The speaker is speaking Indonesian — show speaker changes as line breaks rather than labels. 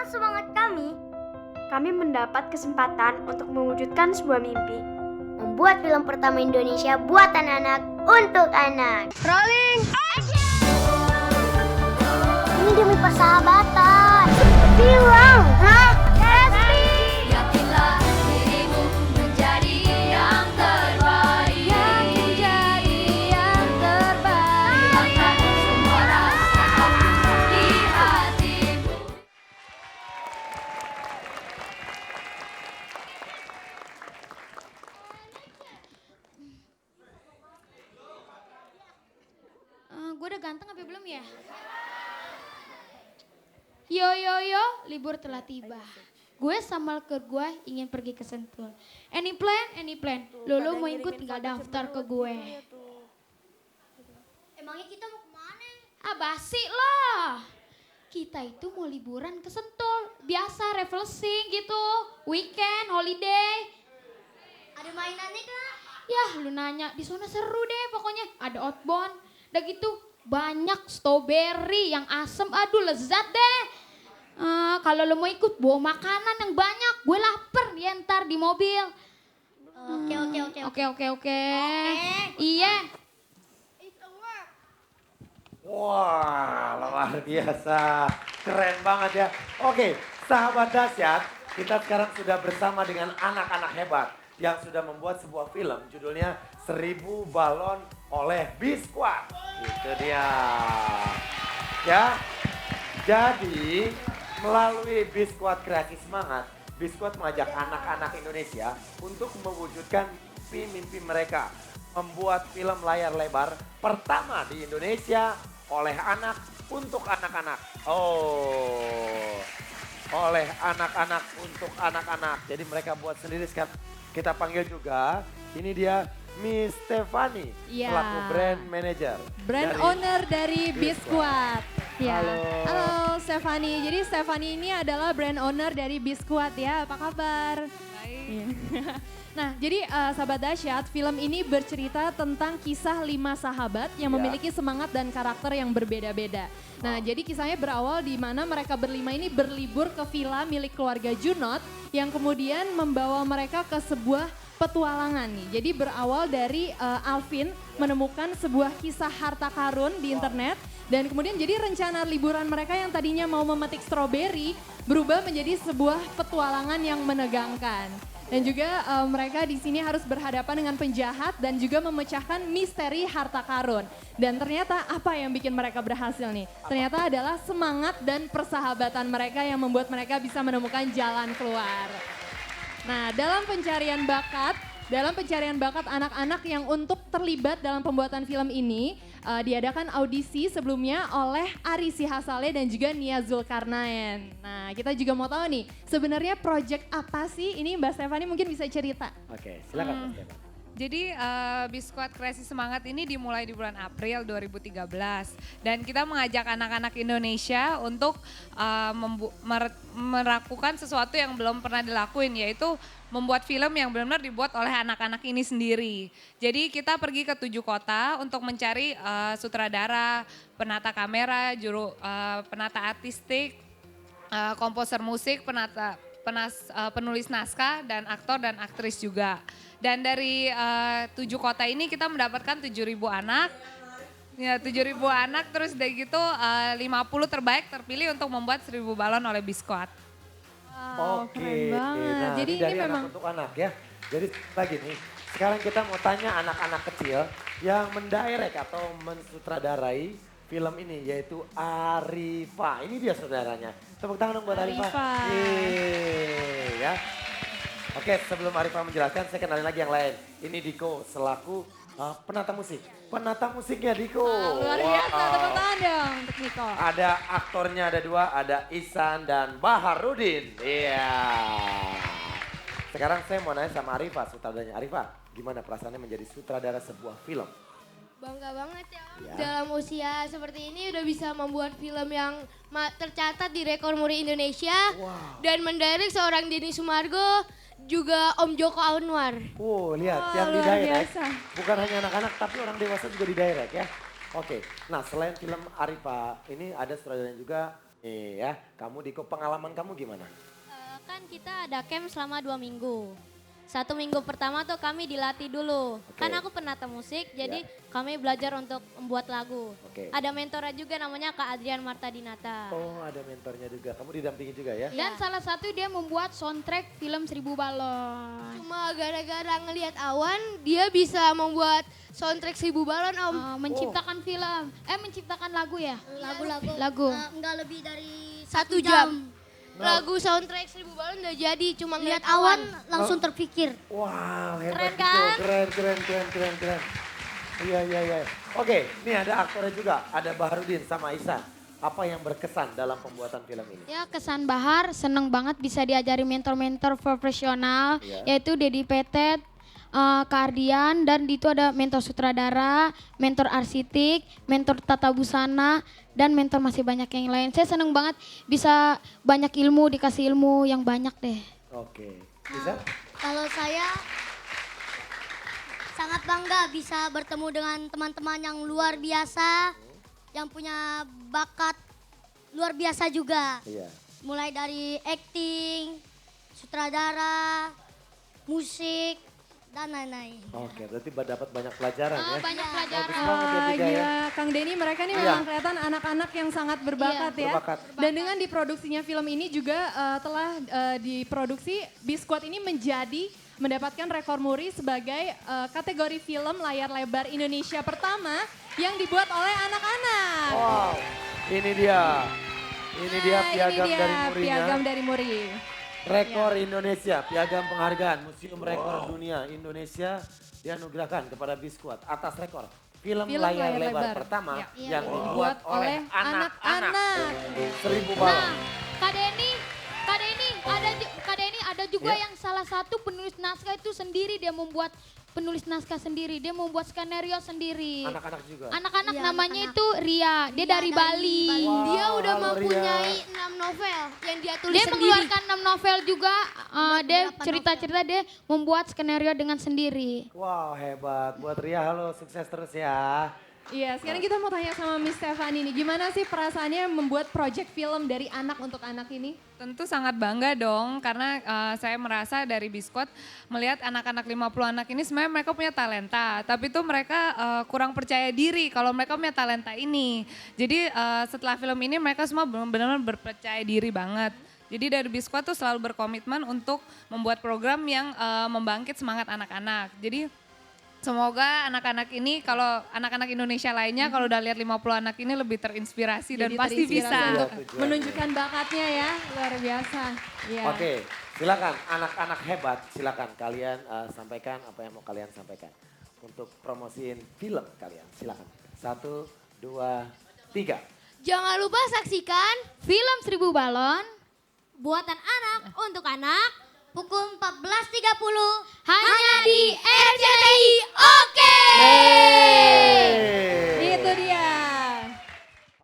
semangat kami mendapat kesempatan untuk mewujudkan sebuah mimpi.
Membuat film pertama Indonesia buatan anak untuk anak.
Rolling!
Ini demi persahabatan. Bilang, hah? Resti!
Yakinlah dirimu menjadi yang terbaik.
Menjadi yang terbaik.
Hilangkan semua rasa takut di hatimu.
Gue udah ganteng apa belum ya? Yo yo yo, libur telah tiba. Gue sama ke gue ingin pergi ke Sentul. Any plan? Any plan? Lo mau ikut tinggal daftar ke gue.
Emangnya kita mau kemana?
Ah basi lah. Kita itu mau liburan ke Sentul. Biasa refreshing gitu. Weekend, holiday.
Ada mainannya kak?
Yah lu nanya, di sana seru deh pokoknya. Ada outbound. Udah gitu banyak strawberry yang asem. Aduh lezat deh. Kalau lo mau ikut bawa makanan yang banyak. Gue lapar ya ntar di mobil. Oke. Iya.
Wah, luar biasa. Keren banget ya. Oke, sahabat dahsyat, kita sekarang sudah bersama dengan anak-anak hebat yang sudah membuat sebuah film judulnya 1000 Balon oleh Biskuat. Itu dia. Ya. Jadi, melalui Biskuat Kreasi Semangat, Biskuat mengajak anak-anak Indonesia untuk mewujudkan mimpi mereka. Membuat film layar lebar pertama di Indonesia oleh anak untuk anak-anak. Oh, oleh anak-anak untuk anak-anak. Jadi mereka buat sendiri sekarang. Kita panggil juga, ini dia Miss Stefani,
Ya.
selaku brand manager.
Brand
dari
owner dari Biskuat. Ya.
Halo.
Halo Stefani. Jadi Stefani ini adalah brand owner dari Biskuat ya. Apa kabar? Baik. Nah, jadi sahabat dahsyat, film ini bercerita tentang kisah 5 sahabat yang
Ya.
memiliki semangat dan karakter yang berbeda-beda. Nah, jadi kisahnya berawal di mana mereka berlima ini berlibur ke villa milik keluarga Junot yang kemudian membawa mereka ke sebuah petualangan nih. Jadi berawal dari Alvin menemukan sebuah kisah harta karun di internet dan kemudian jadi rencana liburan mereka yang tadinya mau memetik stroberi berubah menjadi sebuah petualangan yang menegangkan. Dan juga mereka di sini harus berhadapan dengan penjahat dan juga memecahkan misteri harta karun. Dan ternyata apa yang bikin mereka berhasil nih? Ternyata adalah semangat dan persahabatan mereka yang membuat mereka bisa menemukan jalan keluar. Nah, dalam pencarian bakat anak-anak yang untuk terlibat dalam pembuatan film ini diadakan audisi sebelumnya oleh Ari Sihasale dan juga Nia Zulkarnaen. Nah, kita juga mau tahu nih, sebenarnya project apa sih? Ini Mbak Stefani mungkin bisa cerita.
Oke, silakan Mas Stefani.
Jadi Biskuat Kreasi Semangat ini dimulai di bulan April 2013 dan kita mengajak anak-anak Indonesia untuk melakukan sesuatu yang belum pernah dilakuin, yaitu membuat film yang benar-benar dibuat oleh anak-anak ini sendiri. Jadi kita pergi ke 7 kota untuk mencari sutradara, penata kamera, penata artistik, komposer musik, penulis naskah, dan aktor dan aktris juga. Dan dari 7 kota ini kita mendapatkan 7.000 anak. Ya 7.000 anak, terus dari gitu 50 terbaik terpilih untuk membuat 1000 balon oleh Biskuat.
Oke,
keren banget.
nah
Jadi
ini dari
ini
anak
memang
untuk anak ya. Jadi lagi nih, sekarang kita mau tanya anak-anak kecil yang mendirect atau mensutradarai film ini, yaitu Arifa. Ini dia saudaranya. Tepuk tangan dong buat Arifa.
Arifa.
Yeay, ya. Oke, sebelum Arifa menjelaskan, saya kenalin lagi yang lain. Ini Diko selaku penata musik. Penata musiknya Diko.
luar biasa, tepuk tangan dong untuk Niko.
Ada aktornya ada 2, ada Ihsan dan Baharudin. Iya. Sekarang saya mau nanya sama Arifa, sutradaranya. Arifa, gimana perasaannya menjadi sutradara sebuah film?
Bangga banget ya.
Ya.
Dalam usia seperti ini udah bisa membuat film yang tercatat di rekor muri Indonesia.
Wow.
Dan mendirect seorang Denny Sumargo, juga Om Joko Anwar.
Lihat
Wah,
yang di
luar
direct.
biasa.
Bukan hanya anak-anak tapi orang dewasa juga di direct ya. Oke, nah selain film Arifa, ini ada sutradaranya juga ya. Kamu Diko, pengalaman kamu gimana?
Kan kita ada camp selama 2 minggu. 1 minggu pertama tuh kami dilatih dulu.
Oke.
Kan aku penata musik, jadi kami belajar untuk membuat lagu.
Oke.
Ada mentornya juga namanya Kak Adrian Marta Dinata.
Oh, ada mentornya juga. Kamu didampingi juga ya?
Dan salah satu dia membuat soundtrack film 1000 Balon.
Cuma gara-gara ngelihat awan, dia bisa membuat soundtrack 1000 balon Om.
Menciptakan film, menciptakan lagu ya?
Lagu-lagu.
Lagu.
Enggak lebih dari
1 jam. Lagu soundtrack 1000 balon udah jadi, cuma ngeliat
Lihat awan
awan.
langsung terpikir.
Wow, hebat
Keren
Diko.
kan?
Keren. Iya. Oke, ini ada aktornya juga. Ada Baharudin sama Ihsan. Apa yang berkesan dalam pembuatan film ini?
Ya kesan Bahar, seneng banget bisa diajari mentor-mentor profesional,
Iya.
yaitu Dedi Petet, Kardian, dan di itu ada mentor sutradara, mentor arsitek, mentor tata busana, dan mentor masih banyak yang lain. Saya seneng banget bisa banyak ilmu, dikasih ilmu yang banyak deh.
Oke. Ihsan?
Kalau saya sangat bangga bisa bertemu dengan teman-teman yang luar biasa, yang punya bakat luar biasa juga.
Iya.
Mulai dari acting, sutradara, musik, dan lain-lain.
Oke, berarti dapat banyak pelajaran ya.
Banyak pelajaran.
Bagus banget ya Tiga ya.
Gila, Kang Denny mereka nih
Iya.
memang kelihatan anak-anak yang sangat berbakat ya.
Berbakat.
Dan dengan diproduksinya film ini juga telah diproduksi, Biskuat ini mendapatkan rekor muri sebagai kategori film layar lebar Indonesia pertama yang dibuat oleh anak-anak.
Wow, ini dia. Ini dia
Nah,
piagam dari murinya.
piagam dari muri.
Rekor Indonesia, piagam penghargaan Museum Rekor Dunia Indonesia dianugerahkan kepada Biskuat atas rekor film layar lebar pertama yang dibuat oleh anak-anak. 1000
Nah,
balon.
Kak Denny ada juga
Ya.
yang salah satu penulis naskah itu sendiri, dia membuat penulis naskah sendiri, dia membuat skenario sendiri.
Anak-anak juga.
Anak-anak
Iya,
namanya
anak-anak.
itu Ria, dia dari Bali.
Dia udah
halo,
mempunyai
Ria.
6 novel yang dia tulis
Dia
sendiri.
mengeluarkan 6 novel juga, dia
berapa
cerita-cerita dia membuat skenario dengan sendiri.
Wow, hebat. Buat Ria, halo, sukses terus ya.
Iya, sekarang kita mau tanya sama Miss Stefani nih, gimana sih perasaannya membuat project film dari anak untuk anak ini?
Tentu sangat bangga dong karena saya merasa dari Biskuat melihat anak-anak 50 anak ini sebenarnya mereka punya talenta. Tapi itu mereka kurang percaya diri kalau mereka punya talenta ini. Jadi setelah film ini mereka semua benar-benar berpercaya diri banget. Jadi dari Biskuat tuh selalu berkomitmen untuk membuat program yang membangkit semangat anak-anak. Jadi semoga anak-anak ini kalau anak-anak Indonesia lainnya kalau udah lihat 50 anak ini lebih terinspirasi dan
Jadi
pasti
terinspirasi
bisa.
untuk
Tujuannya.
menunjukkan bakatnya ya, luar biasa. Iya.
Oke, silakan anak-anak hebat, silakan kalian sampaikan apa yang mau kalian sampaikan. Untuk promosiin film kalian, silakan. 1, 2, 3.
Jangan lupa saksikan
Film 1000 Balon
Buatan anak untuk anak pukul 14.30
hanya di